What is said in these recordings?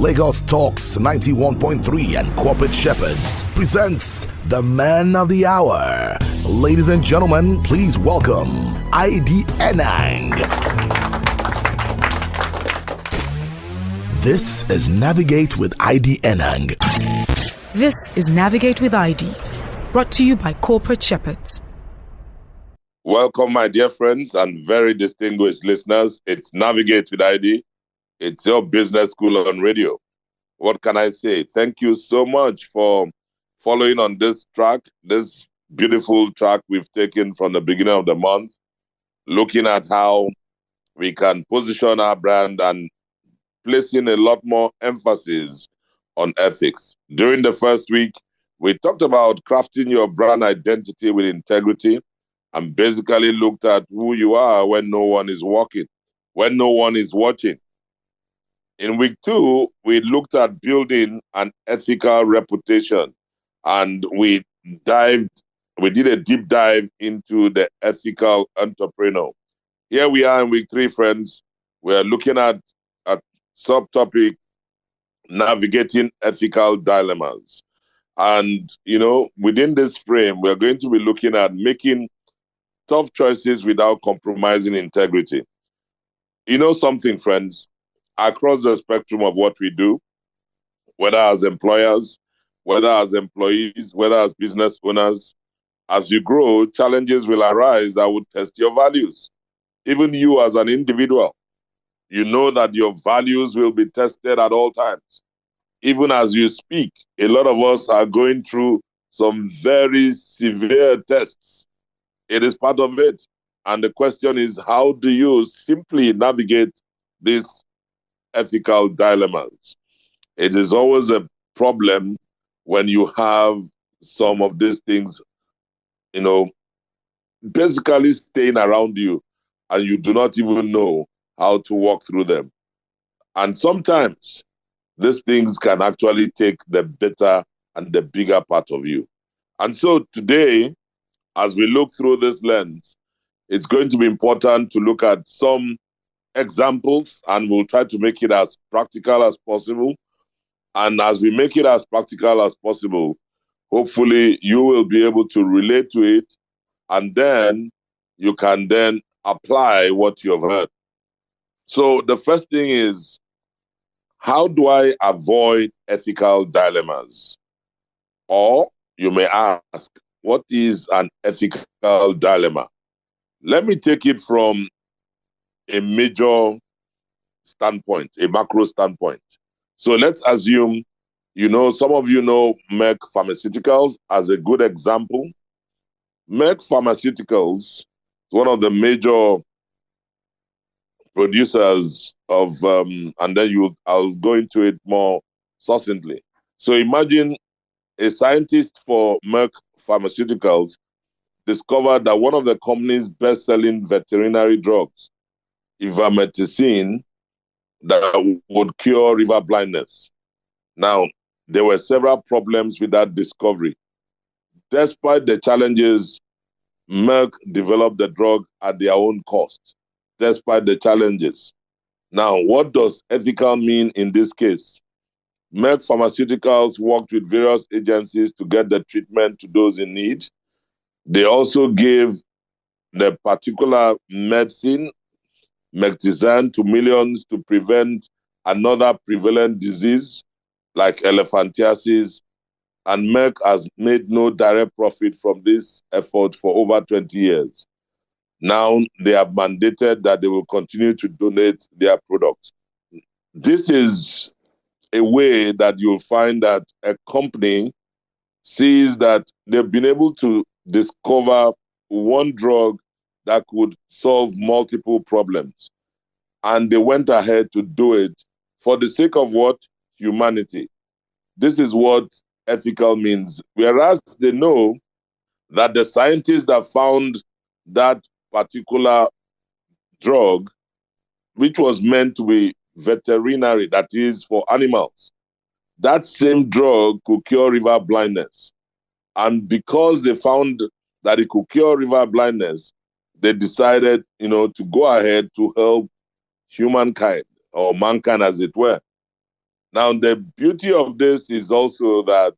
Lagos Talks 91.3 and Corporate Shepherds presents the Man of the Hour. Ladies and gentlemen, please welcome ID Enang. This is Navigate with ID Enang. This is Navigate with ID, brought to you by Corporate Shepherds. Welcome, my dear friends and very distinguished listeners. It's Navigate with ID. It's your business school on radio. What can I say? Thank you so much for following on this track, this beautiful track we've taken from the beginning of the month, looking at how we can position our brand and placing a lot more emphasis on ethics. During the first week, we talked about crafting your brand identity with integrity and basically looked at who you are when no one is watching. In week 2, we looked at building an ethical reputation, and we did a deep dive into the ethical entrepreneur. Here we are in week 3, friends. We're looking at a subtopic, navigating ethical dilemmas. And, within this frame, we're going to be looking at making tough choices without compromising integrity. You know something, friends? Across the spectrum of what we do, whether as employers, whether as employees, whether as business owners, as you grow, challenges will arise that will test your values. Even you as an individual, you know that your values will be tested at all times. Even as you speak, a lot of us are going through some very severe tests. It is part of it. And the question is, how do you simply navigate these ethical dilemmas? It is always a problem when you have some of these things, basically staying around you and you do not even know how to walk through them. And sometimes these things can actually take the better and the bigger part of you. And so today, as we look through this lens, it's going to be important to look at some examples, and we'll try to make it as practical as possible. And as we make it as practical as possible, hopefully you will be able to relate to it, and then you can then apply what you've heard. So the first thing is, how do I avoid ethical dilemmas? Or you may ask, what is an ethical dilemma? Let me take it from a major standpoint, a macro standpoint. So let's assume, some of you know Merck Pharmaceuticals as a good example. Merck Pharmaceuticals is one of the major producers of, and then I'll go into it more succinctly. So imagine a scientist for Merck Pharmaceuticals discovered that one of the company's best-selling veterinary drugs, ivermectin, that would cure river blindness. Now, there were several problems with that discovery. Despite the challenges, Merck developed the drug at their own cost, despite the challenges. Now, what does ethical mean in this case? Merck Pharmaceuticals worked with various agencies to get the treatment to those in need. They also gave the particular medicine, mectizan, to millions to prevent another prevalent disease like elephantiasis, and Merck has made no direct profit from this effort for over 20 years. Now they have mandated that they will continue to donate their products. This is a way that you'll find that a company sees that they've been able to discover one drug that could solve multiple problems. And they went ahead to do it for the sake of what? Humanity. This is what ethical means. Whereas they know that the scientists that found that particular drug, which was meant to be veterinary, that is for animals, that same drug could cure river blindness. And because they found that it could cure river blindness, they decided, to go ahead to help humankind, or mankind as it were. Now, the beauty of this is also that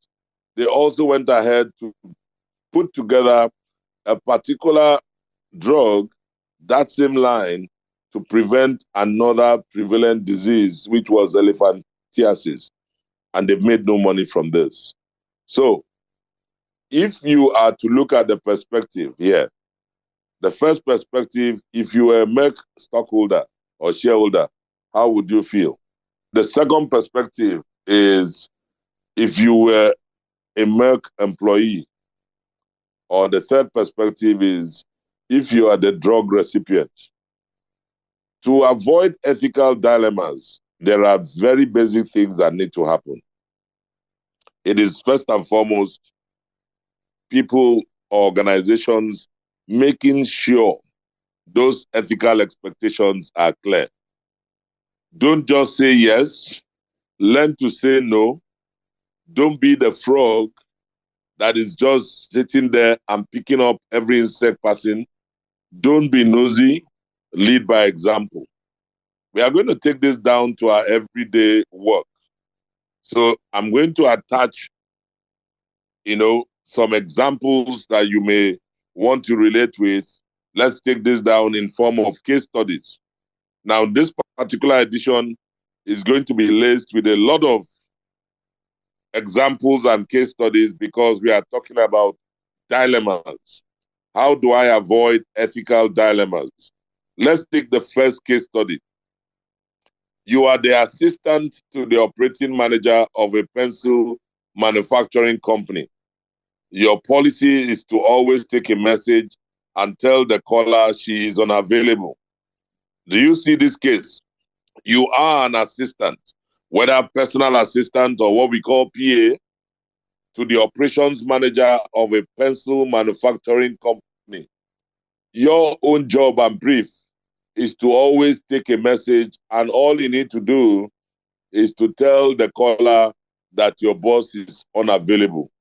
they also went ahead to put together a particular drug, that same line, to prevent another prevalent disease, which was elephantiasis. And they've made no money from this. So, if you are to look at the perspective here, the first perspective, if you were a Merck stockholder or shareholder, how would you feel? The second perspective is if you were a Merck employee, or the third perspective is if you are the drug recipient. To avoid ethical dilemmas, there are very basic things that need to happen. It is first and foremost people, organizations making sure those ethical expectations are clear. Don't just say yes, learn to say no. Don't be the frog that is just sitting there and picking up every insect passing. Don't be nosy, lead by example. We are going to take this down to our everyday work. So I'm going to attach, some examples that you may want to relate with. Let's take this down in form of case studies. Now, this particular edition is going to be laced with a lot of examples and case studies because we are talking about dilemmas. How do I avoid ethical dilemmas? Let's take the first case study. You are the assistant to the operating manager of a pencil manufacturing company. Your policy is to always take a message and tell the caller she is unavailable. Do you see this case? You are an assistant, whether personal assistant or what we call PA, to the operations manager of a pencil manufacturing company. Your own job and brief is to always take a message, and all you need to do is to tell the caller that your boss is unavailable.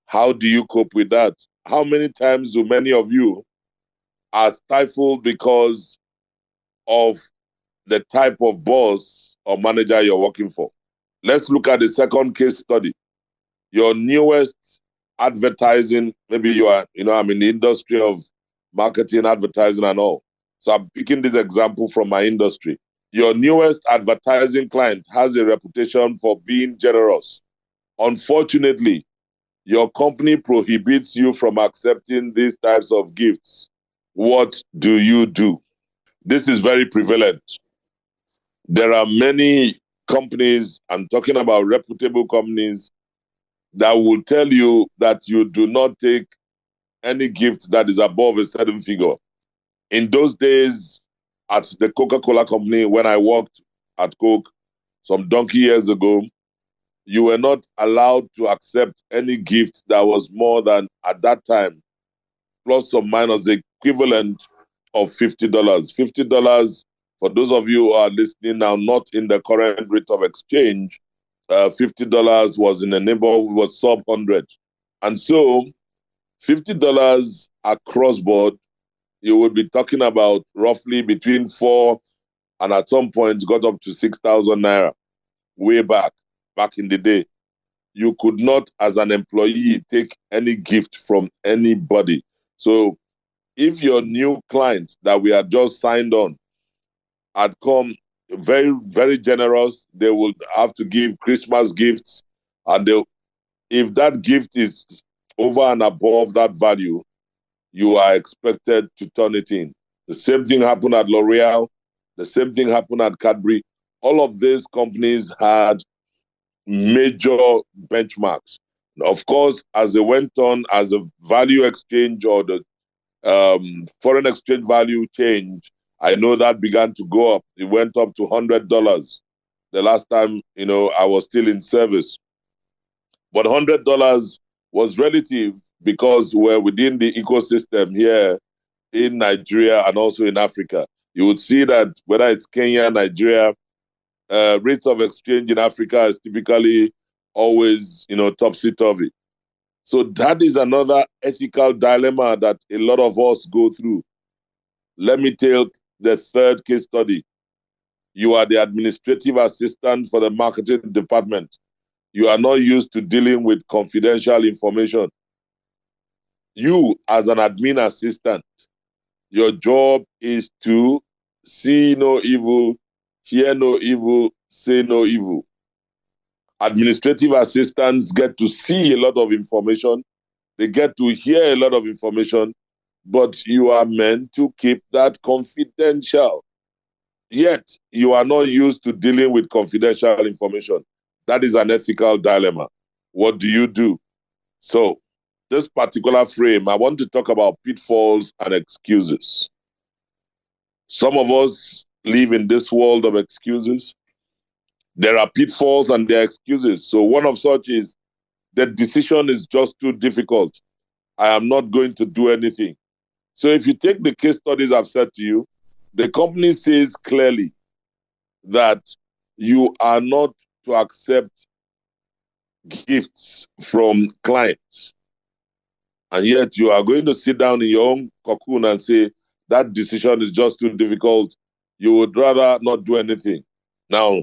How do you cope with that? How many times do many of you are stifled because of the type of boss or manager you're working for? Let's look at the second case study. Your newest advertising, maybe I'm in the industry of marketing, advertising, and all. So I'm picking this example from my industry. Your newest advertising client has a reputation for being generous. Unfortunately, your company prohibits you from accepting these types of gifts. What do you do? This is very prevalent. There are many companies, I'm talking about reputable companies, that will tell you that you do not take any gift that is above a certain figure. In those days, at the Coca-Cola company, when I worked at Coke some donkey years ago, you were not allowed to accept any gift that was more than, at that time, plus or minus the equivalent of $50. $50, for those of you who are listening now, not in the current rate of exchange, $50 was in the neighborhood, was sub 100. And so $50 across board, you would be talking about roughly between 4 and at some point got up to 6,000 naira way back in the day. You could not, as an employee, take any gift from anybody. So if your new client that we had just signed on had come very, very generous, they would have to give Christmas gifts. And if that gift is over and above that value, you are expected to turn it in. The same thing happened at L'Oreal. The same thing happened at Cadbury. All of these companies had major benchmarks. Of course, as they went on, as the value exchange or the foreign exchange value changed, I know that began to go up. It went up to $100 the last time, I was still in service. But $100 was relative because we're within the ecosystem here in Nigeria and also in Africa. You would see that whether it's Kenya, Nigeria, rates of exchange in Africa is typically always, topsy-turvy. So that is another ethical dilemma that a lot of us go through. Let me tell the third case study. You are the administrative assistant for the marketing department. You are not used to dealing with confidential information. You, as an admin assistant, your job is to see no evil, hear no evil, say no evil. Administrative assistants get to see a lot of information. They get to hear a lot of information, but you are meant to keep that confidential. Yet, you are not used to dealing with confidential information. That is an ethical dilemma. What do you do? So, this particular frame, I want to talk about pitfalls and excuses. Some of us live in this world of excuses. There are pitfalls and there are excuses. So, one of such is the decision is just too difficult. I am not going to do anything. So, if you take the case studies I've said to you, the company says clearly that you are not to accept gifts from clients. And yet you are going to sit down in your own cocoon and say, that decision is just too difficult. You would rather not do anything. Now,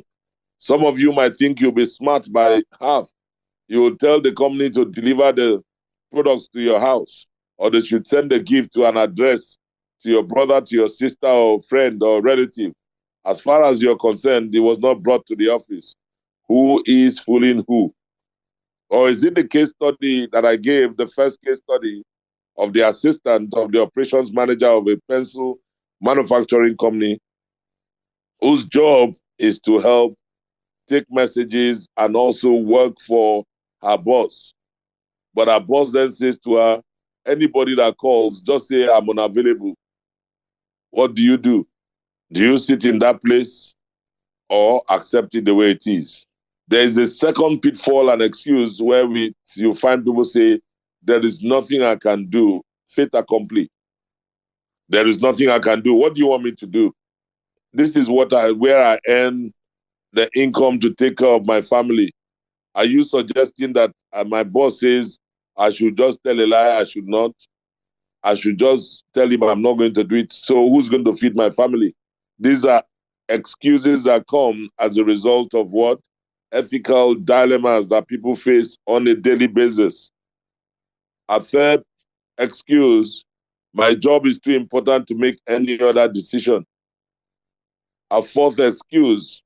some of you might think you'll be smart by half. You will tell the company to deliver the products to your house, or they should send a gift to an address to your brother, to your sister, or friend, or relative. As far as you're concerned, it was not brought to the office. Who is fooling who? Or is it the case study that I gave, the first case study of the assistant of the operations manager of a pencil manufacturing company whose job is to help take messages and also work for her boss? But her boss then says to her, anybody that calls, just say I'm unavailable. What do? Do you sit in that place or accept it the way it is? There is a second pitfall and excuse where you find people say, there is nothing I can do. Fait accompli. There is nothing I can do. What do you want me to do? This is where I earn the income to take care of my family. Are you suggesting that my boss says I should just tell a lie? I should not. I should just tell him I'm not going to do it. So who's going to feed my family? These are excuses that come as a result of what? Ethical dilemmas that people face on a daily basis. A third excuse, my job is too important to make any other decision. A fourth excuse,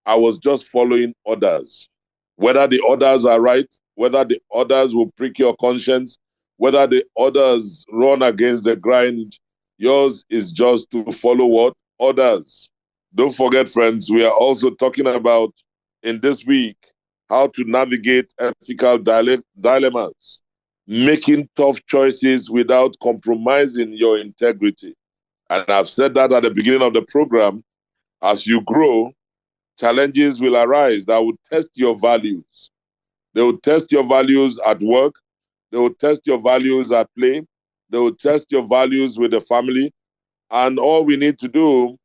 I was just following orders. Whether the orders are right, whether the orders will prick your conscience, whether the orders run against the grind, yours is just to follow what? Orders. Don't forget, friends, we are also talking about, in this week, how to navigate ethical dilemmas, making tough choices without compromising your integrity. And I've said that at the beginning of the program. As you grow, challenges will arise that will test your values. They will test your values at work. They will test your values at play. They will test your values with the family. And all we need to do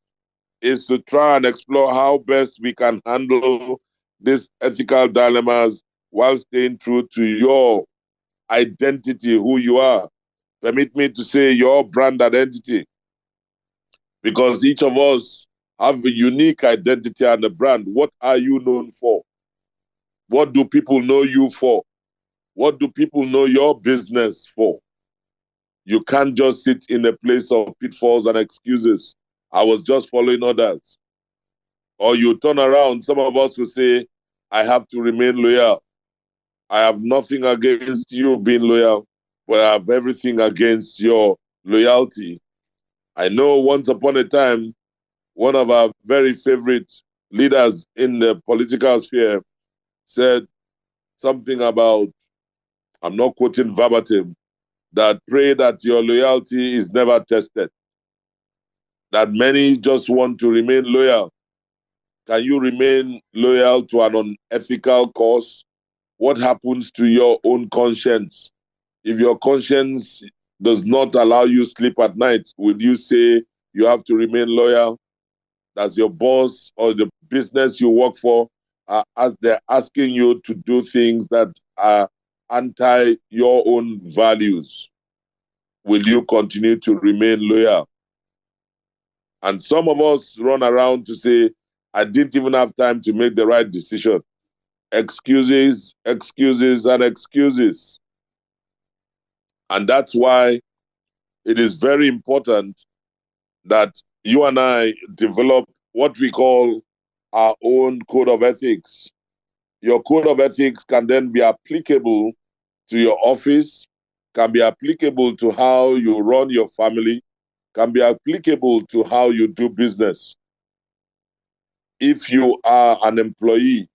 is to try and explore how best we can handle these ethical dilemmas while staying true to your identity, who you are. Permit me to say your brand identity, because each of us have a unique identity and a brand. What are you known for? What do people know you for? What do people know your business for? You can't just sit in a place of pitfalls and excuses. I was just following others. Or you turn around, some of us will say, I have to remain loyal. I have nothing against you being loyal, but I have everything against your loyalty. I know once upon a time, one of our very favorite leaders in the political sphere said something about, I'm not quoting verbatim, that pray that your loyalty is never tested. That many just want to remain loyal. Can you remain loyal to an unethical cause? What happens to your own conscience? If your conscience does not allow you sleep at night, will you say you have to remain loyal? Does your boss or the business you work for, as they're asking you to do things that are anti your own values, will you continue to remain loyal? And some of us run around to say, I didn't even have time to make the right decision. Excuses, excuses, and excuses. And that's why it is very important that you and I develop what we call our own code of ethics. Your code of ethics can then be applicable to your office, can be applicable to how you run your family, can be applicable to how you do business. If you are an employee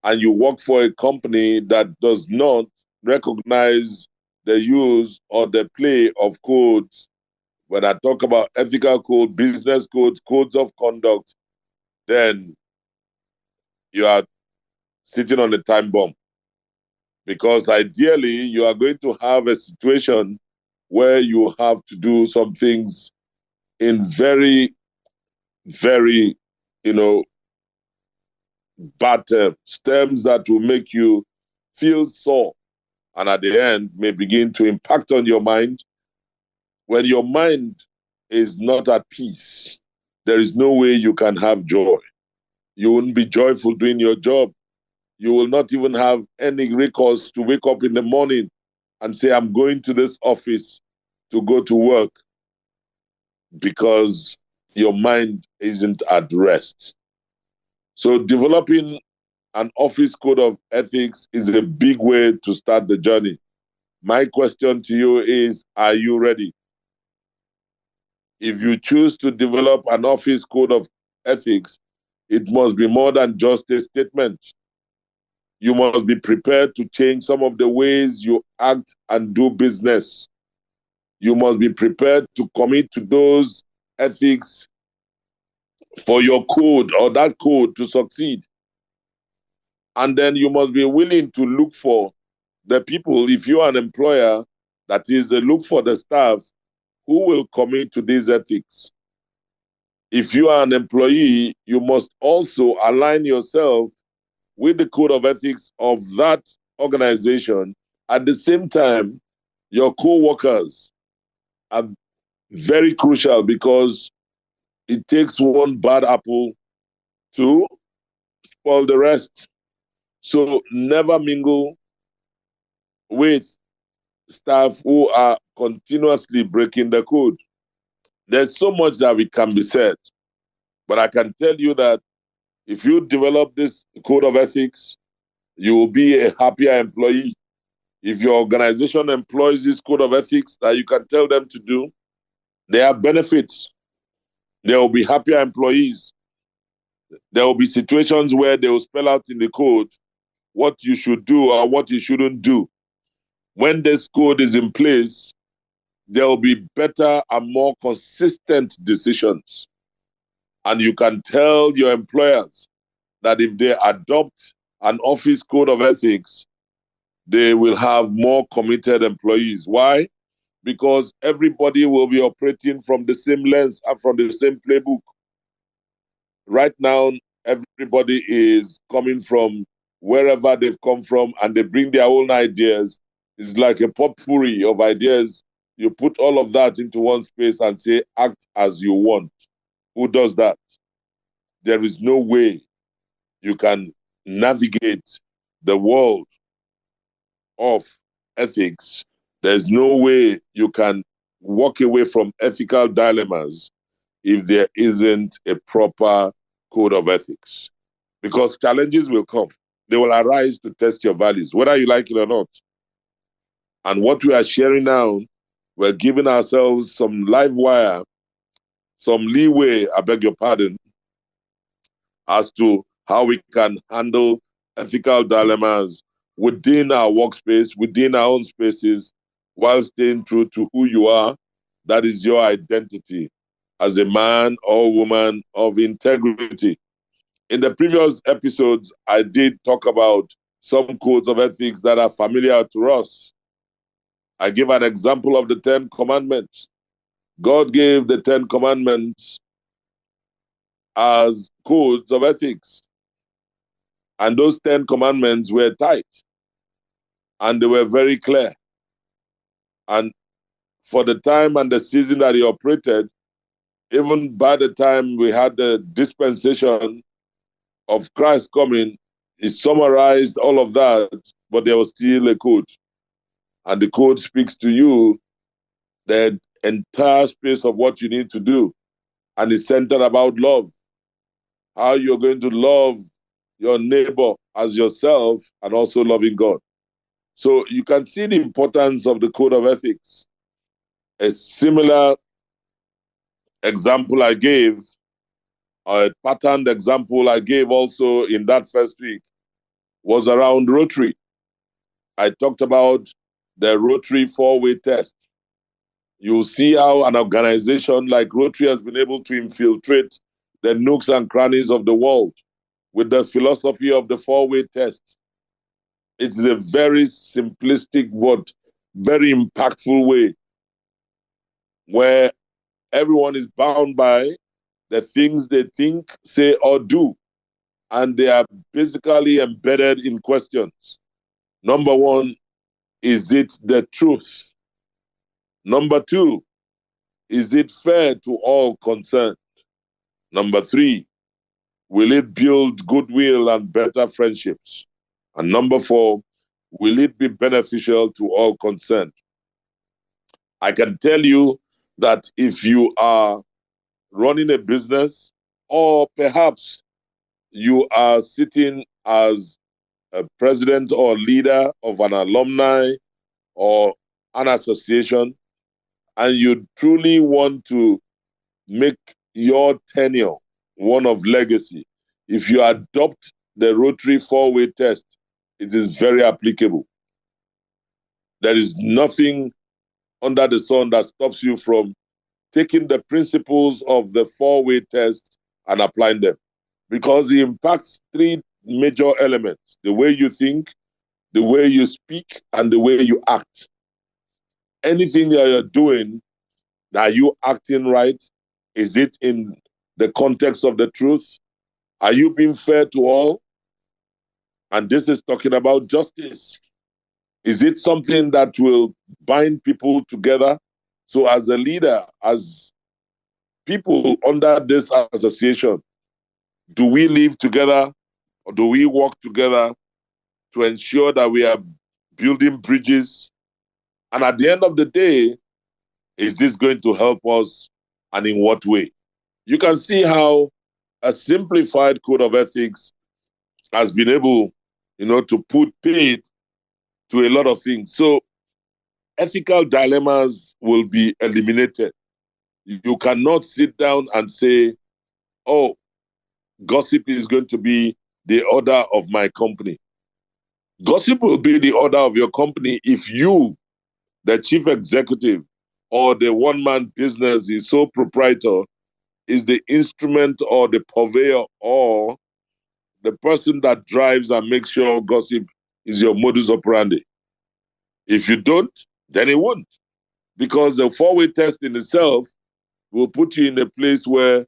and you work for a company that does not recognize the use or the play of codes, when I talk about ethical code, business codes, codes of conduct, then you are sitting on a time bomb. Because ideally, you are going to have a situation where you have to do some things in very, very, you know, bad terms, terms that will make you feel sore and at the end may begin to impact on your mind. When your mind is not at peace, there is no way you can have joy. You wouldn't be joyful doing your job. You will not even have any recourse to wake up in the morning and say, I'm going to this office to go to work, because your mind isn't at rest. So developing an office code of ethics is a big way to start the journey. My question to you is, are you ready? If you choose to develop an office code of ethics, it must be more than just a statement. You must be prepared to change some of the ways you act and do business. You must be prepared to commit to those ethics for your code or that code to succeed. And then you must be willing to look for the people, if you are an employer, that is, look for the staff who will commit to these ethics. If you are an employee, you must also align yourself with the code of ethics of that organization. At the same time, your co-workers are very crucial, because it takes one bad apple to spoil the rest. So never mingle with staff who are continuously breaking the code. There's so much that we can be said, but I can tell you that if you develop this code of ethics, you will be a happier employee. If your organization employs this code of ethics that you can tell them to do, there are benefits. There will be happier employees. There will be situations where they will spell out in the code what you should do or what you shouldn't do. When this code is in place, there will be better and more consistent decisions. And you can tell your employers that if they adopt an office code of ethics, they will have more committed employees. Why? Because everybody will be operating from the same lens and from the same playbook. Right now, everybody is coming from wherever they've come from, and they bring their own ideas. It's like a potpourri of ideas. You put all of that into one space and say, act as you want. Who does that? There is no way you can navigate the world of ethics. There's no way you can walk away from ethical dilemmas if there isn't a proper code of ethics. Because challenges will come. They will arise to test your values, whether you like it or not. And what we are sharing now, we're giving ourselves some live wire, some leeway, I beg your pardon, as to how we can handle ethical dilemmas within our workspace, within our own spaces, while staying true to who you are. That is your identity as a man or woman of integrity. In the previous episodes, I did talk about some codes of ethics that are familiar to us. I give an example of the 10 Commandments. God gave the 10 Commandments as codes of ethics. And those 10 Commandments were tight and they were very clear. And for the time and the season that he operated, even by the time we had the dispensation of Christ coming, he summarized all of that, but there was still a code. And the code speaks to you the entire space of what you need to do. And it's centered about love. How you're going to love your neighbor as yourself and also loving God. So you can see the importance of the code of ethics. A similar example I gave, or a patterned example I gave also in that first week, was around Rotary. I talked about the Rotary four-way test. You'll see how an organization like Rotary has been able to infiltrate the nooks and crannies of the world with the philosophy of the four-way test. It's a very simplistic but very impactful way where everyone is bound by the things they think, say, or do. And they are basically embedded in questions. Number one, is it the truth? Number two, is it fair to all concerned? Number three, will it build goodwill and better friendships? And number four, will it be beneficial to all concerned? I can tell you that if you are running a business, or perhaps you are sitting as a president or leader of an alumni or an association, and you truly want to make your tenure one of legacy, if you adopt the Rotary four-way test, it is very applicable. There is nothing under the sun that stops you from taking the principles of the four-way test and applying them, because it impacts three major elements: the way you think, the way you speak, and the way you act. Anything that you're doing, are you acting right? Is it in the context of the truth? Are you being fair to all? And this is talking about justice. Is it something that will bind people together? So as a leader, as people under this association, do we live together or do we work together to ensure that we are building bridges? And at the end of the day, is this going to help us, and in what way? You can see how a simplified code of ethics has been able, to put paid to a lot of things. So ethical dilemmas will be eliminated. You cannot sit down and say, oh, gossip is going to be the order of my company. Gossip will be the order of your company if you, the chief executive, or the one-man business, the sole proprietor, is the instrument or the purveyor or the person that drives and makes sure gossip is your modus operandi. If you don't, then it won't. Because the four-way test in itself will put you in a place where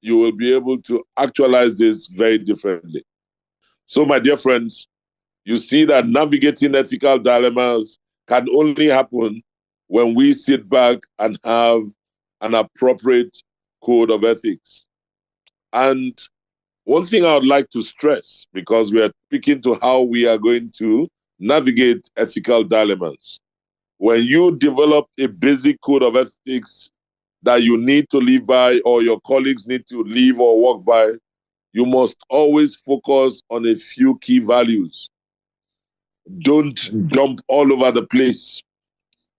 you will be able to actualize this very differently. So, my dear friends, you see that navigating ethical dilemmas can only happen when we sit back and have an appropriate code of ethics. And one thing I would like to stress, because we are speaking to how we are going to navigate ethical dilemmas. When you develop a basic code of ethics that you need to live by, or your colleagues need to live or work by, you must always focus on a few key values. Don't dump all over the place.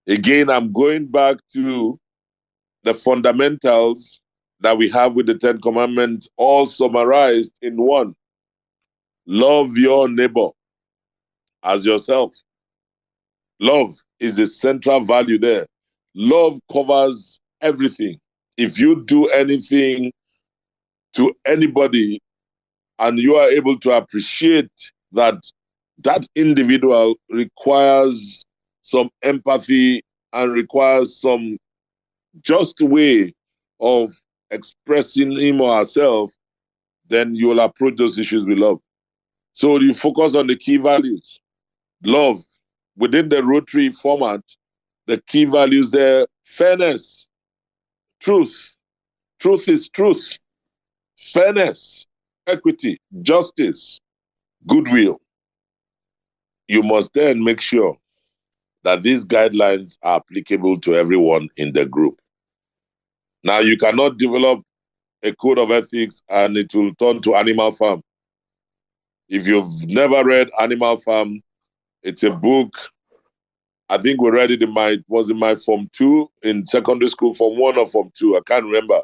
Again, I'm going back to the fundamentals that we have with the Ten Commandments, all summarized in one. Love your neighbor as yourself. Love is the central value there. Love covers everything. If you do anything to anybody and you are able to appreciate that that individual requires some empathy and requires some just way of expressing him or herself, then you will approach those issues with love. So you focus on the key values. Love, within the Rotary format, the key values there: fairness, truth. Truth is truth. Fairness. equity, justice, goodwill. You must then make sure that these guidelines are applicable to everyone in the group. Now, you cannot develop a code of ethics and it will turn to Animal Farm. If you've never read Animal Farm, it's a book. I think we read it in my Form 2 in secondary school, Form 1 or Form 2, I can't remember.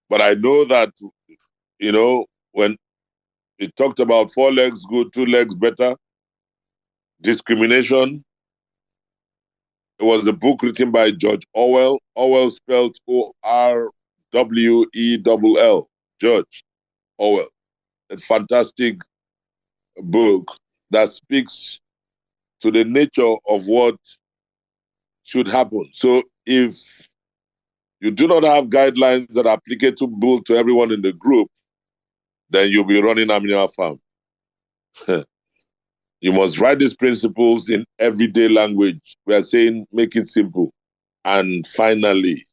But I know that, when it talked about 4 legs good, 2 legs better, discrimination, it was a book written by George Orwell. Orwell spelled Orwell, George Orwell. A fantastic book that speaks to the nature of what should happen. So if you do not have guidelines that are applicable to everyone in the group, then you'll be running Animal Farm. You must write these principles in everyday language. We are saying make it simple. And finally,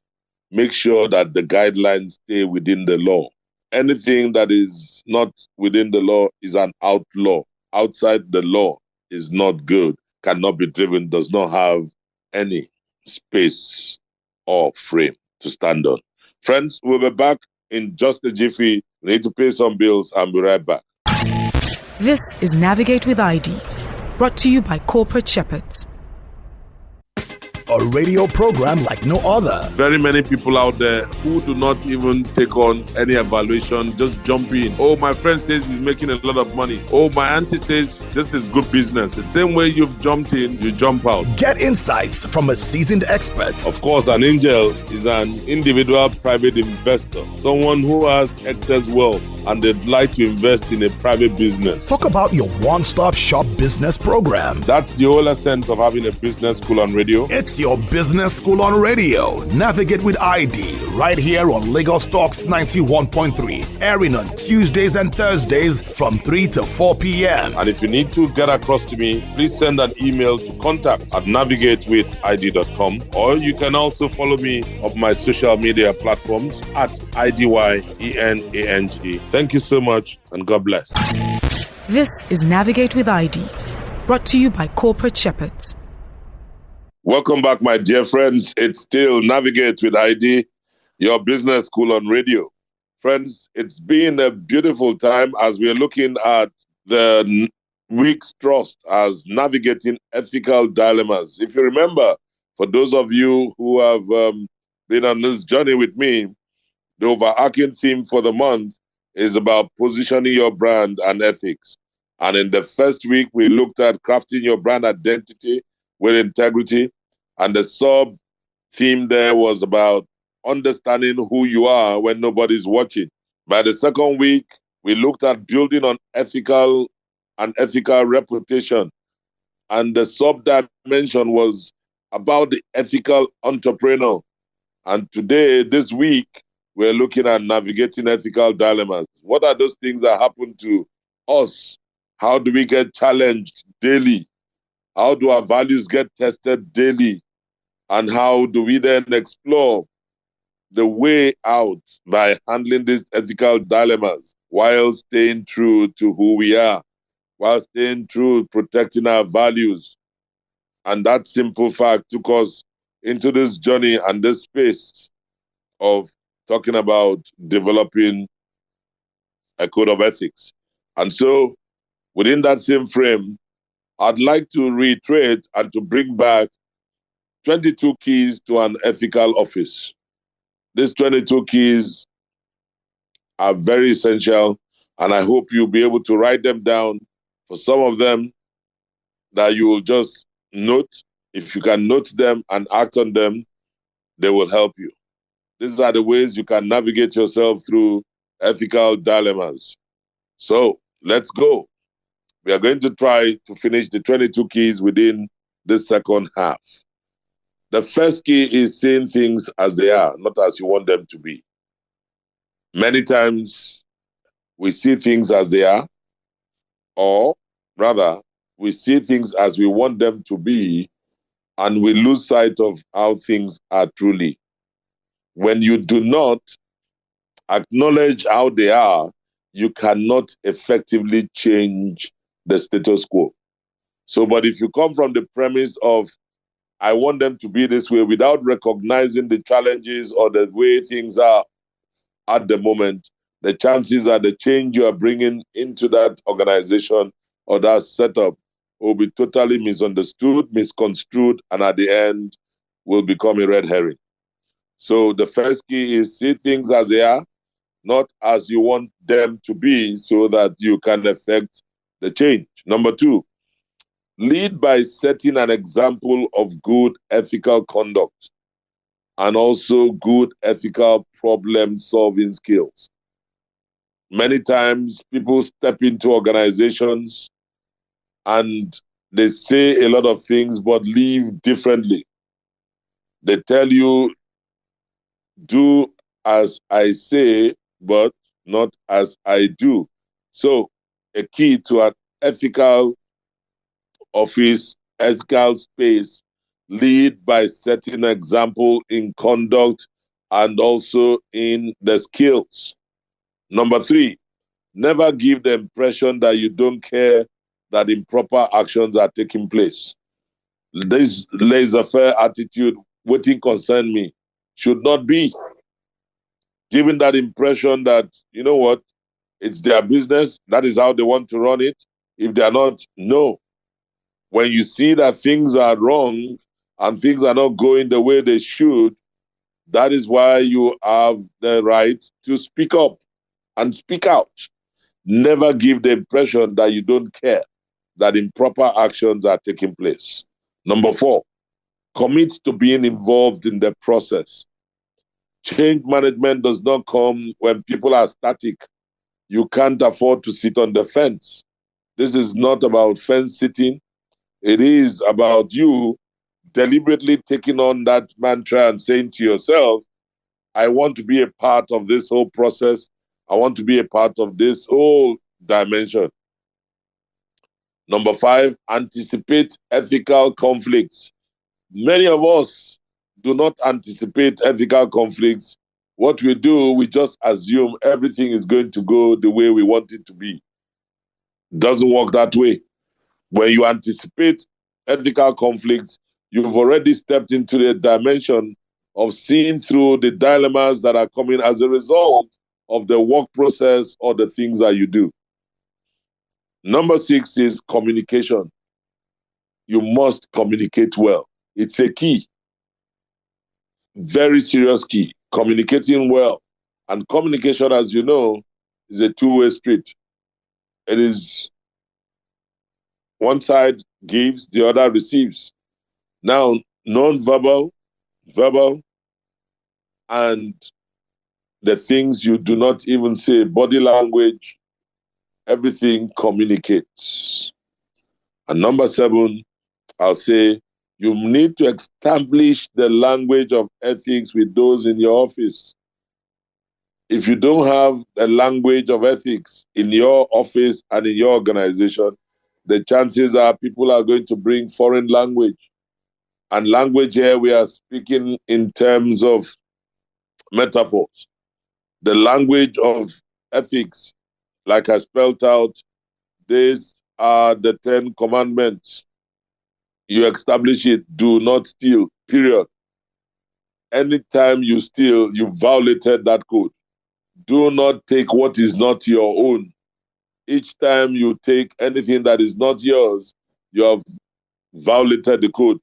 make sure that the guidelines stay within the law. Anything that is not within the law is an outlaw. Outside the law is not good, cannot be driven, does not have any space or frame to stand on. Friends, we'll be back in just a jiffy. We need to pay some bills and be right back. This is Navigate with ID, brought to you by Corporate Shepherds. A radio program like no other. Very many people out there who do not even take on any evaluation, just jump in. Oh, my friend says he's making a lot of money. Oh, my auntie says this is good business. The same way you've jumped in, you jump out. Get insights from a seasoned expert. Of course, an angel is an individual private investor, someone who has excess wealth and they'd like to invest in a private business. Talk about your one-stop shop business program. That's the whole essence of having a business school on radio. It's your business school on radio. Navigate with ID right here on Lagos Talks 91.3, airing on Tuesdays and Thursdays from 3 to 4 p.m. And if you need to get across to me, please send an email to contact@navigatewithid.com, or you can also follow me on my social media platforms at IDYENANG. Thank you so much and God bless. This is Navigate with ID, brought to you by Corporate Shepherds. Welcome back, my dear friends. It's still Navigate with ID, your business school on radio. Friends, it's been a beautiful time as we're looking at the week's trust as navigating ethical dilemmas. If you remember, for those of you who have been on this journey with me, the overarching theme for the month is about positioning your brand and ethics. And in the first week, we looked at crafting your brand identity with integrity. And the sub-theme there was about understanding who you are when nobody's watching. By the second week, we looked at building on ethical reputation. And the sub-dimension was about the ethical entrepreneur. And today, this week, we're looking at navigating ethical dilemmas. What are those things that happen to us? How do we get challenged daily? How do our values get tested daily? And how do we then explore the way out by handling these ethical dilemmas while staying true to who we are, while staying true, protecting our values? And that simple fact took us into this journey and this space of talking about developing a code of ethics. And so within that same frame, I'd like to reiterate and to bring back 22 keys to an ethical office. These 22 keys are very essential, and I hope you'll be able to write them down. For some of them that you will just note. If you can note them and act on them, they will help you. These are the ways you can navigate yourself through ethical dilemmas. So let's go. We are going to try to finish the 22 keys within this second half. The first key is seeing things as they are, not as you want them to be. Many times we see things as they are, or rather, we see things as we want them to be, and we lose sight of how things are truly. When you do not acknowledge how they are, you cannot effectively change the status quo. So, but if you come from the premise of, I want them to be this way without recognizing the challenges or the way things are at the moment, the chances are the change you are bringing into that organization or that setup will be totally misunderstood, misconstrued, and at the end will become a red herring. So the first key is see things as they are, not as you want them to be, so that you can affect the change. Number two, lead by setting an example of good ethical conduct and also good ethical problem-solving skills. Many times people step into organizations and they say a lot of things but leave differently. They tell you, do as I say, but not as I do. So a key to an ethical office, ethical space, lead by setting example in conduct and also in the skills. Number three, never give the impression that you don't care that improper actions are taking place. This laissez-faire attitude, waiting concern me, should not be giving that impression that, you know what, it's their business, that is how they want to run it. If they're not, no. When you see that things are wrong and things are not going the way they should, that is why you have the right to speak up and speak out. Never give the impression that you don't care that improper actions are taking place. Number four, commit to being involved in the process. Change management does not come when people are static. You can't afford to sit on the fence. This is not about fence sitting. It is about you deliberately taking on that mantra and saying to yourself, I want to be a part of this whole process. I want to be a part of this whole dimension. Number five, anticipate ethical conflicts. Many of us do not anticipate ethical conflicts. What we do, we just assume everything is going to go the way we want it to be. Doesn't work that way. When you anticipate ethical conflicts, you've already stepped into the dimension of seeing through the dilemmas that are coming as a result of the work process or the things that you do. Number six is communication. You must communicate well. It's a key, very serious key, communicating well. And communication, as you know, is a two-way street. It is one side gives, the other receives. Now, non-verbal, verbal, and the things you do not even say, body language, everything communicates. And number seven, I'll say, you need to establish the language of ethics with those in your office. If you don't have a language of ethics in your office and in your organization, the chances are people are going to bring foreign language. And language here, we are speaking in terms of metaphors. The language of ethics, like I spelled out, these are the 10 commandments. You establish it, do not steal, period. Anytime you steal, you violated that code. Do not take what is not your own. Each time you take anything that is not yours, you have violated the code.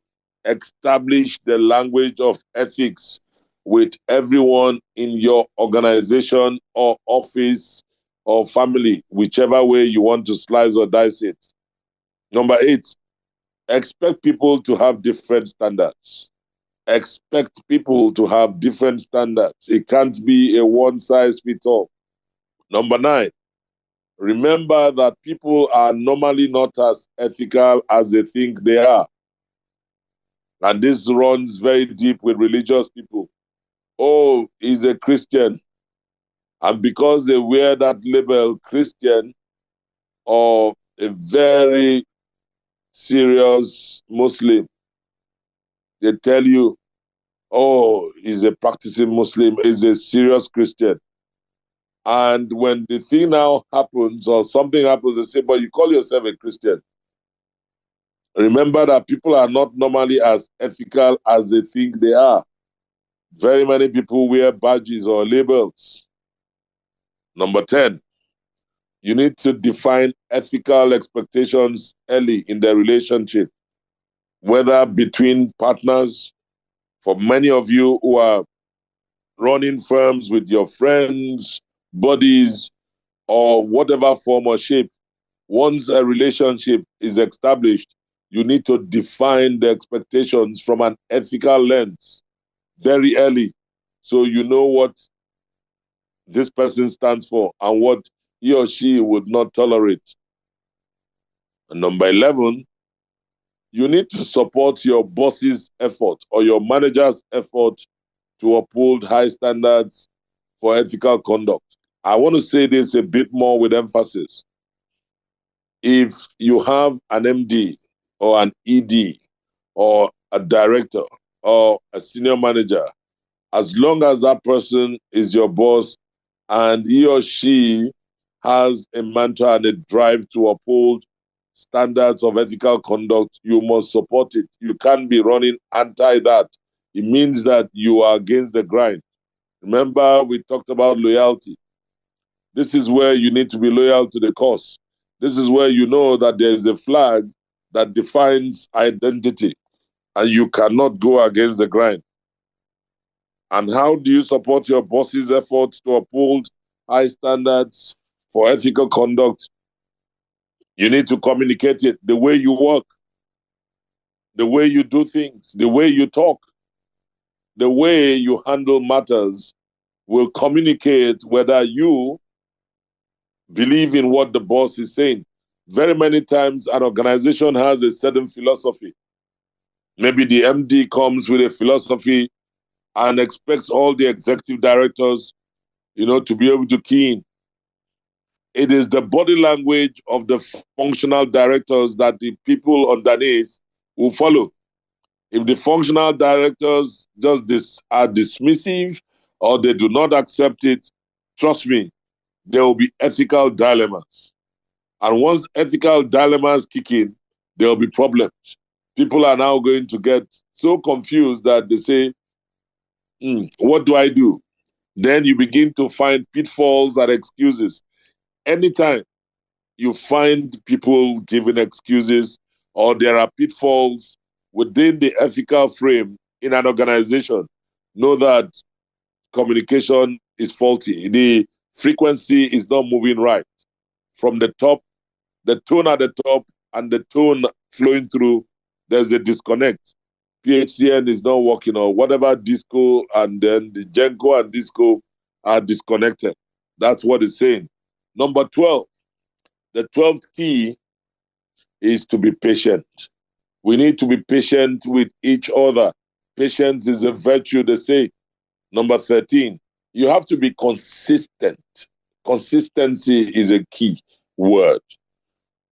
Establish the language of ethics with everyone in your organization or office or family, whichever way you want to slice or dice it. Number eight, expect people to have different standards. Expect people to have different standards. It can't be a one size fits all. Number nine, remember that people are normally not as ethical as they think they are. And this runs very deep with religious people. Oh, he's a Christian. And because they wear that label, Christian, or a very serious Muslim, they tell you, oh, he's a practicing Muslim, he's a serious Christian. And when the thing now happens or something happens, they say, but you call yourself a Christian. Remember that people are not normally as ethical as they think they are. Very many people wear badges or labels. Number 10, you need to define ethical expectations early in the relationship, whether between partners. For many of you who are running firms with your friends, buddies, or whatever form or shape, once a relationship is established, you need to define the expectations from an ethical lens very early so you know what this person stands for and what he or she would not tolerate. And number 11, you need to support your boss's effort or your manager's effort to uphold high standards for ethical conduct. I want to say this a bit more with emphasis. If you have an MD or an ED or a director or a senior manager, as long as that person is your boss and he or she has a mantra and a drive to uphold standards of ethical conduct, you must support it. You can't be running anti that. It means that you are against the grind. Remember, we talked about loyalty. This is where you need to be loyal to the cause. This is where you know that there is a flag that defines identity and you cannot go against the grind. And how do you support your boss's efforts to uphold high standards for ethical conduct? You need to communicate it the way you work, the way you do things, the way you talk, the way you handle matters will communicate whether you believe in what the boss is saying. Very many times, an organization has a certain philosophy. Maybe the MD comes with a philosophy and expects all the executive directors, to be able to key in. It is the body language of the functional directors that the people underneath will follow. If the functional directors just are dismissive or they do not accept it, trust me, there will be ethical dilemmas. And once ethical dilemmas kick in, there will be problems. People are now going to get so confused that they say, what do I do? Then you begin to find pitfalls and excuses. Anytime you find people giving excuses or there are pitfalls within the ethical frame in an organization, know that communication is faulty. The frequency is not moving right. From the top, the tone at the top and the tone flowing through, there's a disconnect. PHCN is not working, or whatever disco, and then the Genko and disco are disconnected. That's what it's saying. Number 12, the 12th key is to be patient. We need to be patient with each other. Patience is a virtue, they say. Number 13, you have to be consistent. Consistency is a key word.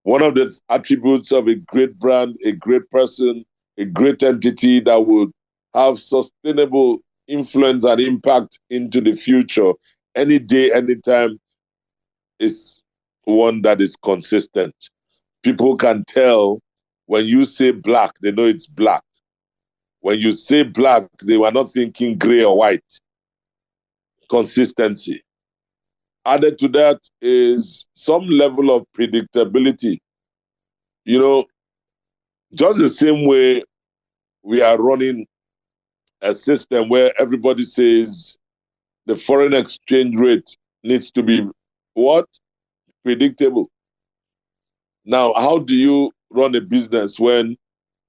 One of the attributes of a great brand, a great person, a great entity that would have sustainable influence and impact into the future, any day, anytime, is one that is consistent. People can tell when you say black, they know it's black. When you say black, they were not thinking gray or white. Consistency. Added to that is some level of predictability. Just the same way we are running a system where everybody says the foreign exchange rate needs to be what? Predictable. Now, how do you run a business when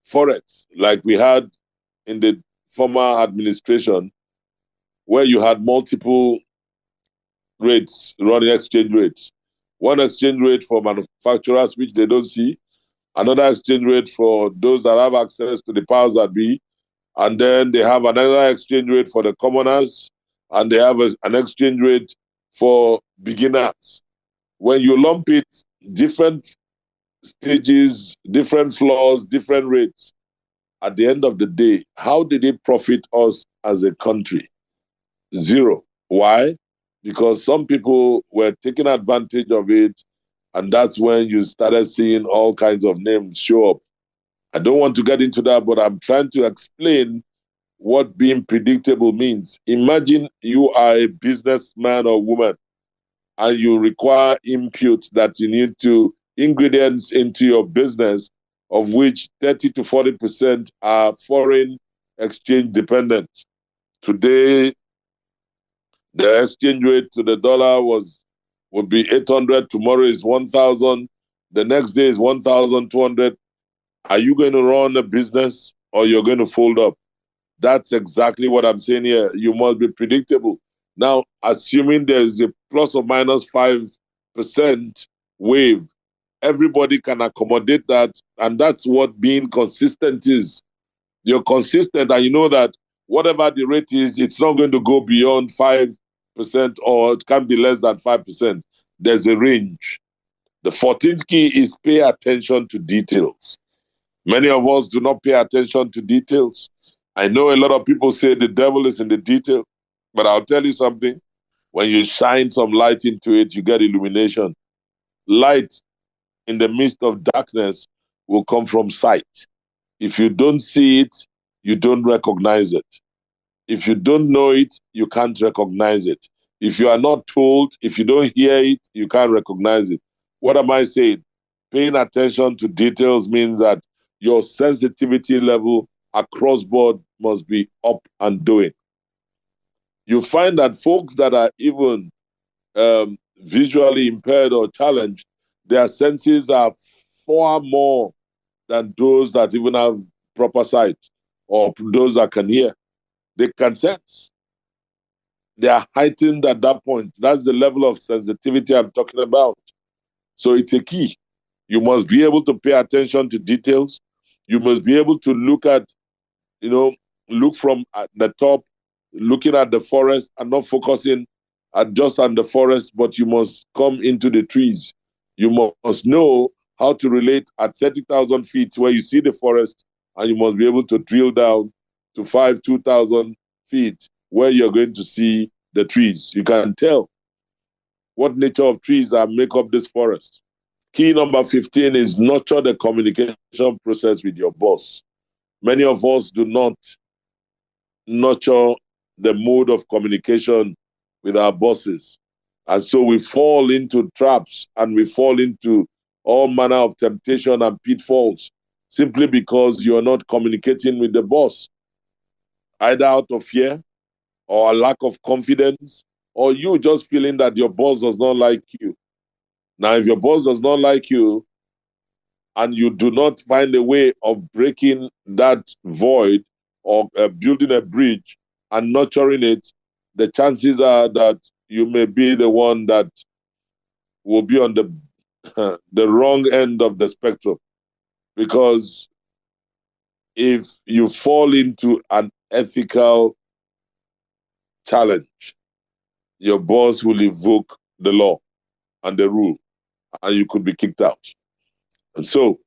Forex, like we had in the former administration, where you had multiple rates, running exchange rates? One exchange rate for manufacturers, which they don't see, another exchange rate for those that have access to the powers that be, and then they have another exchange rate for the commoners, and they have an exchange rate for beginners. When you lump it, different stages, different floors, different rates, at the end of the day, how did it profit us as a country? Zero. Why? because some people were taking advantage of it, and that's when you started seeing all kinds of names show up. I don't want to get into that, but I'm trying to explain what being predictable means. Imagine you are a businessman or woman and you require input that you need to ingredients into your business, of which 30 to 40% are foreign exchange dependent. Today, the exchange rate to the dollar would be 800. Tomorrow is 1,000. The next day is 1,200. Are you going to run a business or you're going to fold up? That's exactly what I'm saying here. You must be predictable. Now, assuming there's a plus or minus 5% wave, everybody can accommodate that. And that's what being consistent is. You're consistent and you know that whatever the rate is, it's not going to go beyond 5% or it can be less than 5%. There's a range. The 14th key is pay attention to details. Many of us do not pay attention to details. I know a lot of people say the devil is in the detail, but I'll tell you something. When you shine some light into it, you get illumination. Light in the midst of darkness will come from sight. If you don't see it, you don't recognize it. If you don't know it, you can't recognize it. If you are not told, if you don't hear it, you can't recognize it. What am I saying? Paying attention to details means that your sensitivity level across board must be up and doing. You find that folks that are even visually impaired or challenged, their senses are far more than those that even have proper sight or those that can hear. They can sense. They are heightened at that point. That's the level of sensitivity I'm talking about. So it's a key. You must be able to pay attention to details. You must be able to look at, look from at the top, looking at the forest and not focusing at just on the forest, but you must come into the trees. You must know how to relate at 30,000 feet where you see the forest, and you must be able to drill down to 2,000 feet where you're going to see the trees. You can tell what nature of trees that make up this forest. Key number 15 is nurture the communication process with your boss. Many of us do not nurture the mode of communication with our bosses. And so we fall into traps and we fall into all manner of temptation and pitfalls simply because you're not communicating with the boss, either out of fear or a lack of confidence, or you just feeling that your boss does not like you. Now, if your boss does not like you, and you do not find a way of breaking that void or building a bridge and nurturing it, the chances are that you may be the one that will be on the the wrong end of the spectrum. Because if you fall into an ethical challenge, your boss will invoke the law and the rule, and you could be kicked out. And so,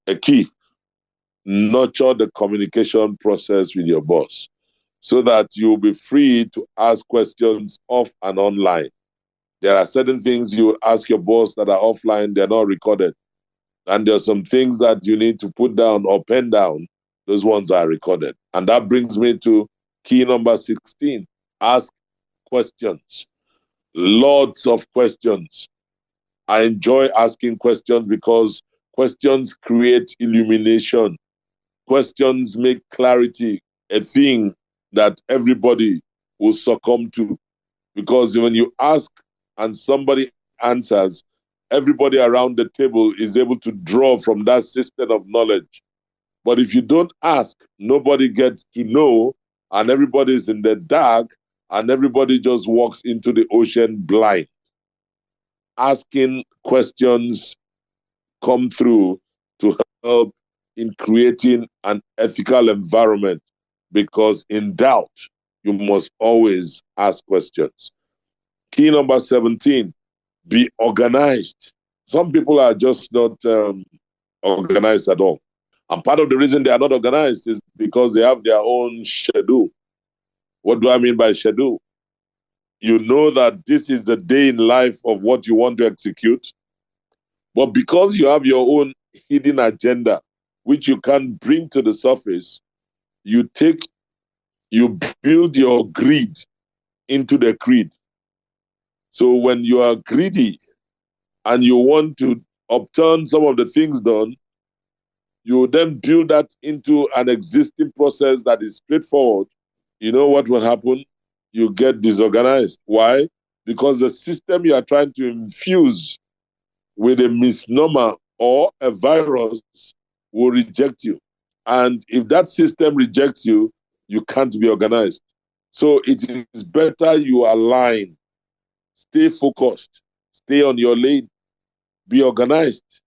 a key, nurture the communication process with your boss so that you'll be free to ask questions off and online. There are certain things you ask your boss that are offline, they're not recorded. And there are some things that you need to put down or pen down, those ones are recorded. And that brings me to key number 16. Ask questions. Lots of questions. I enjoy asking questions because questions create illumination. Questions make clarity a thing that everybody will succumb to. Because when you ask and somebody answers, everybody around the table is able to draw from that system of knowledge. But if you don't ask, nobody gets to know, and everybody is in the dark, and everybody just walks into the ocean blind. Asking questions come through to help in creating an ethical environment, because in doubt, you must always ask questions. Key number 17, be organized. Some people are just not organized at all. And part of the reason they are not organized is because they have their own schedule. What do I mean by schedule? You know that this is the day in life of what you want to execute. But because you have your own hidden agenda, which you can't bring to the surface, you build your greed into the creed. So when you are greedy and you want to upturn some of the things done, you then build that into an existing process that is straightforward. You know what will happen? You get disorganized. Why? Because the system you are trying to infuse with a misnomer or a virus will reject you. And if that system rejects you, you can't be organized. So it is better you align, stay focused, stay on your lane, be organized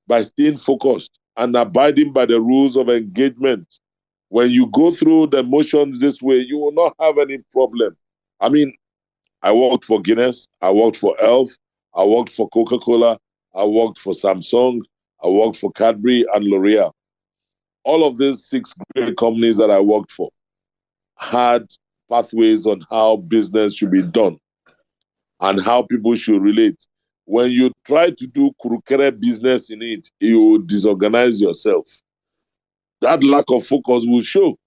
by staying focused and abiding by the rules of engagement. When you go through the motions this way, you will not have any problem. I mean, I worked for Guinness, I worked for Elf, I worked for Coca-Cola, I worked for Samsung, I worked for Cadbury and L'Oreal. All of these 6 great companies that I worked for had pathways on how business should be done and how people should relate. When you try to do kurukere business in it, you will disorganize yourself. That lack of focus will show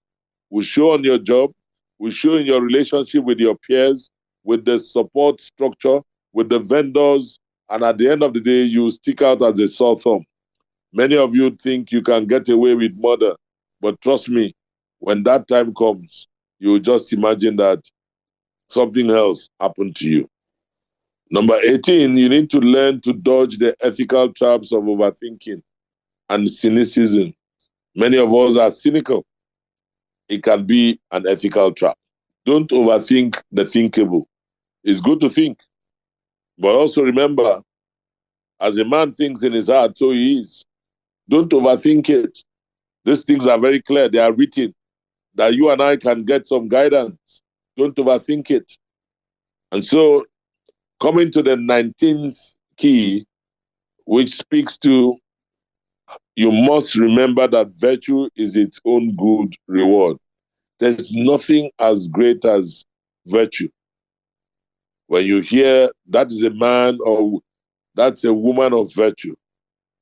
on your job, will show in your relationship with your peers, with the support structure, with the vendors, and at the end of the day, you stick out as a sore thumb. Many of you think you can get away with murder, but trust me, when that time comes, you just imagine that something else happened to you. Number 18, you need to learn to dodge the ethical traps of overthinking and cynicism. Many of us are cynical. It can be an ethical trap. Don't overthink the thinkable. It's good to think, but also remember, as a man thinks in his heart, so he is. Don't overthink it. These things are very clear. They are written that you and I can get some guidance. Don't overthink it. And so, coming to the 19th key, which speaks to you must remember that virtue is its own good reward. There's nothing as great as virtue. When you hear that is a man or that's a woman of virtue,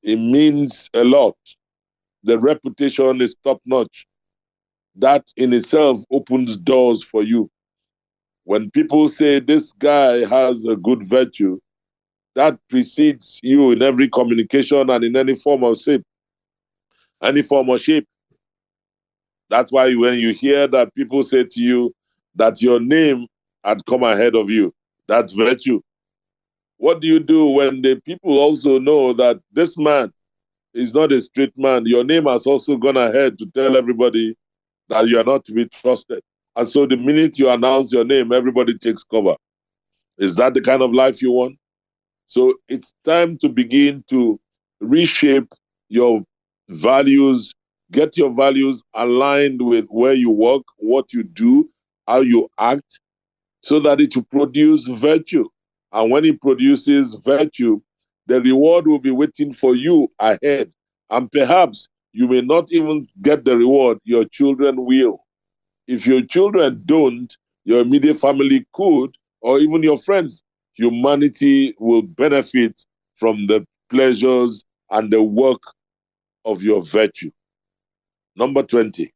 it means a lot. The reputation is top notch. That in itself opens doors for you. When people say this guy has a good virtue, that precedes you in every communication and in any form of shape. Any form of shape. That's why when you hear that people say to you that your name had come ahead of you, that's virtue. What do you do when the people also know that this man is not a straight man? Your name has also gone ahead to tell everybody that you are not to be trusted. And so the minute you announce your name, everybody takes cover. Is that the kind of life you want? So it's time to begin to reshape your values, get your values aligned with where you work, what you do, how you act, so that it will produce virtue. And when it produces virtue, the reward will be waiting for you ahead. And perhaps you may not even get the reward, your children will. If your children don't, your immediate family could, or even your friends. Humanity will benefit from the pleasures and the work of your virtue. Number 20.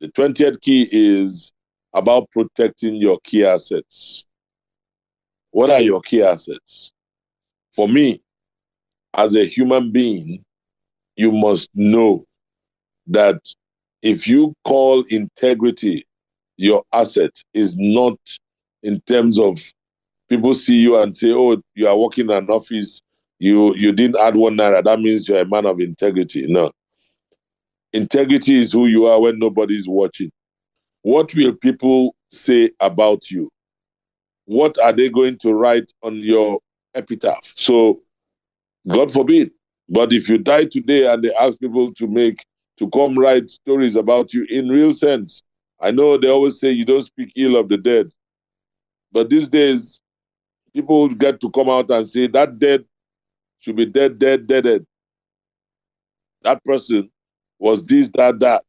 The 20th key is about protecting your key assets. What are your key assets? For me, as a human being, you must know that if you call integrity your asset, is not in terms of people see you and say, oh, you are working in an office, you didn't add 1 naira, that means you're a man of integrity. No. Integrity is who you are when nobody's watching. What will people say about you? What are they going to write on your epitaph? So, God forbid, but if you die today and they ask people to come write stories about you in real sense, I know they always say you don't speak ill of the dead, but these days, people get to come out and say that dead should be dead, dead, dead, dead. That person was this, that, that.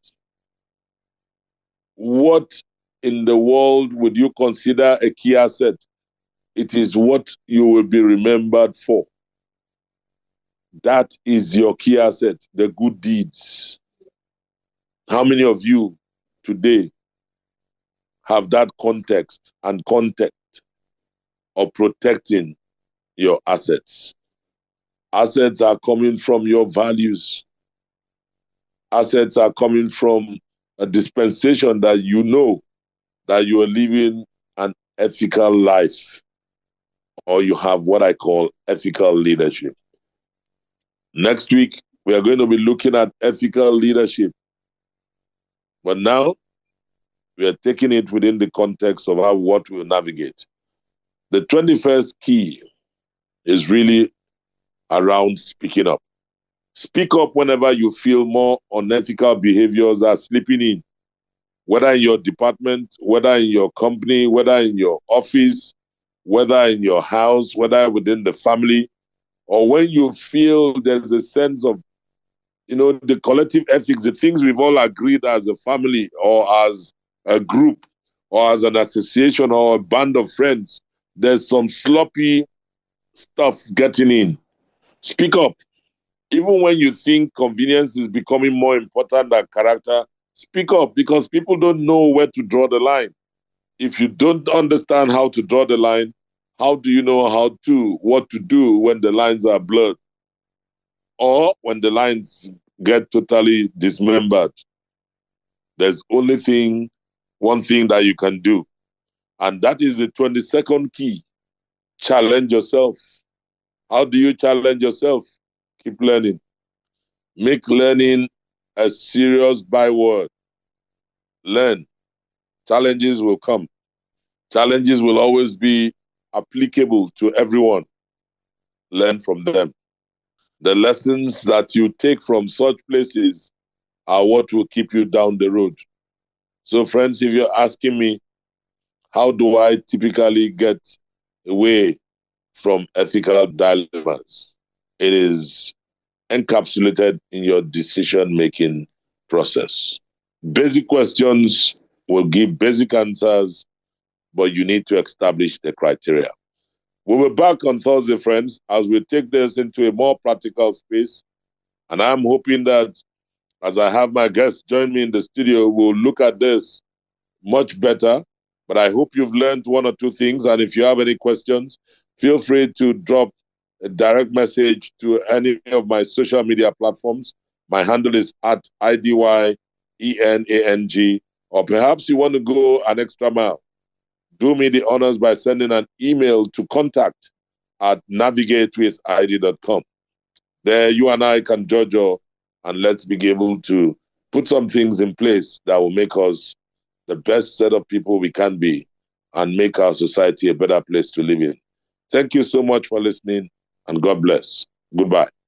What in the world would you consider a key asset? It is what you will be remembered for. That is your key asset, the good deeds. How many of you today have that context and context of protecting your assets? Assets are coming from your values. Assets are coming from a dispensation that you know that you are living an ethical life, or you have what I call ethical leadership. Next week, we are going to be looking at ethical leadership. But now, we are taking it within the context of what we'll navigate. The 21st key is really around speaking up. Speak up whenever you feel more unethical behaviors are slipping in, whether in your department, whether in your company, whether in your office, whether in your house, whether within the family, or when you feel there's a sense of, the collective ethics, the things we've all agreed as a family or as a group or as an association or a band of friends, there's some sloppy stuff getting in. Speak up. Even when you think convenience is becoming more important than character, speak up, because people don't know where to draw the line. If you don't understand how to draw the line, how do you know what to do when the lines are blurred or when the lines get totally dismembered? There's only one thing that you can do, and that is the 22nd key. Challenge yourself. How do you challenge yourself? Keep learning. Make learning a serious byword. Learn. Challenges will come. Challenges will always be applicable to everyone. Learn from them. The lessons that you take from such places are what will keep you down the road. So, friends, if you're asking me, how do I typically get away from ethical dilemmas? It is encapsulated in your decision-making process. Basic questions will give basic answers, but you need to establish the criteria. We'll be back on Thursday, friends, as we take this into a more practical space. And I'm hoping that as I have my guests join me in the studio, we'll look at this much better. But I hope you've learned one or two things. And if you have any questions, feel free to drop a direct message to any of my social media platforms. My handle is at IDYENANG, or perhaps you want to go an extra mile. Do me the honors by sending an email to contact@navigatewithid.com. There, you and I can judge, and let's be able to put some things in place that will make us the best set of people we can be and make our society a better place to live in. Thank you so much for listening, and God bless. Goodbye.